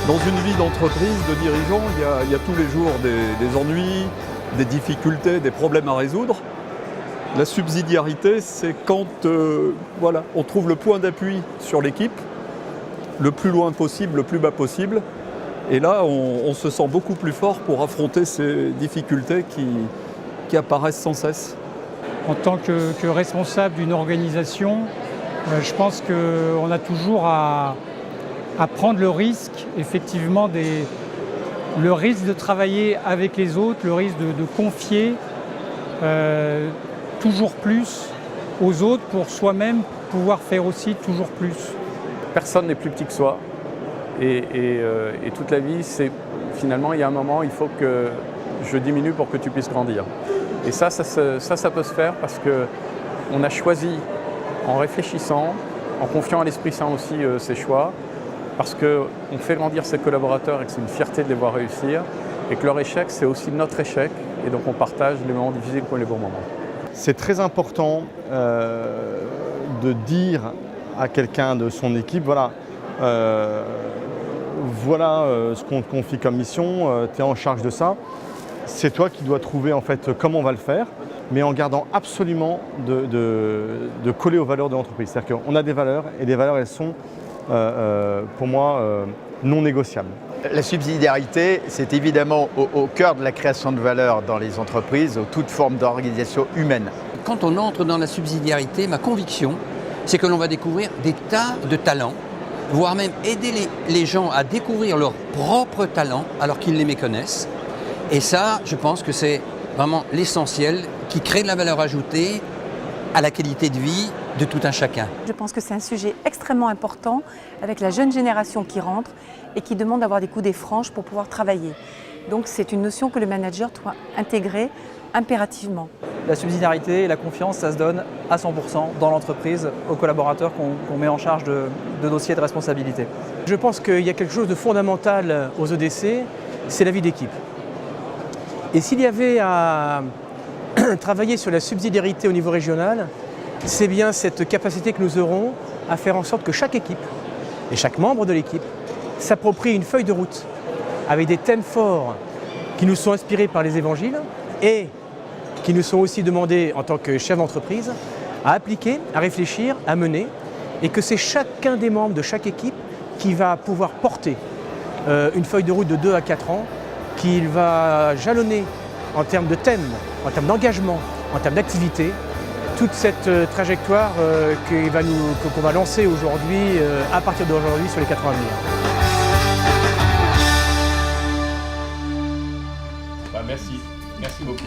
Dans une vie d'entreprise, de dirigeant, il y a tous les jours des ennuis, des difficultés, des problèmes à résoudre. La subsidiarité, c'est quand on trouve le point d'appui sur l'équipe, le plus loin possible, le plus bas possible. Et là, on se sent beaucoup plus fort pour affronter ces difficultés qui apparaissent sans cesse. En tant que responsable d'une organisation, je pense qu'on a toujours à prendre le risque, effectivement, le risque de travailler avec les autres, le risque de confier toujours plus aux autres pour soi-même pouvoir faire aussi toujours plus. Personne n'est plus petit que soi et toute la vie, c'est finalement, il y a un moment, il faut que je diminue pour que tu puisses grandir. Et ça peut se faire parce qu'on a choisi, en réfléchissant, en confiant à l'Esprit Saint aussi ses choix, parce qu'on fait grandir ses collaborateurs et que c'est une fierté de les voir réussir, et que leur échec, c'est aussi notre échec, et donc on partage les moments difficiles comme les bons moments. C'est très important de dire à quelqu'un de son équipe, voilà ce qu'on te confie comme mission, tu es en charge de ça. C'est toi qui dois trouver en fait comment on va le faire, mais en gardant absolument de coller aux valeurs de l'entreprise. C'est-à-dire qu'on a des valeurs et les valeurs, elles sont pour moi non négociables. La subsidiarité, c'est évidemment au cœur de la création de valeur dans les entreprises, ou toute forme d'organisation humaine. Quand on entre dans la subsidiarité, ma conviction, c'est que l'on va découvrir des tas de talents, voire même aider les gens à découvrir leurs propres talents alors qu'ils les méconnaissent. Et ça, je pense que c'est vraiment l'essentiel qui crée de la valeur ajoutée à la qualité de vie de tout un chacun. Je pense que c'est un sujet extrêmement important avec la jeune génération qui rentre et qui demande d'avoir des coudées franches pour pouvoir travailler. Donc c'est une notion que le manager doit intégrer impérativement. La subsidiarité et la confiance, ça se donne à 100% dans l'entreprise aux collaborateurs qu'on met en charge de dossiers de responsabilité. Je pense qu'il y a quelque chose de fondamental aux EDC, c'est la vie d'équipe. Et s'il y avait à travailler sur la subsidiarité au niveau régional, c'est bien cette capacité que nous aurons à faire en sorte que chaque équipe et chaque membre de l'équipe s'approprie une feuille de route avec des thèmes forts qui nous sont inspirés par les évangiles et qui nous sont aussi demandés en tant que chef d'entreprise à appliquer, à réfléchir, à mener, et que c'est chacun des membres de chaque équipe qui va pouvoir porter une feuille de route de 2 à 4 ans, qu'il va jalonner en termes de thèmes, en termes d'engagement, en termes d'activité, toute cette trajectoire qu'on va lancer aujourd'hui, à partir d'aujourd'hui, sur les 4 ans à venir. Merci beaucoup.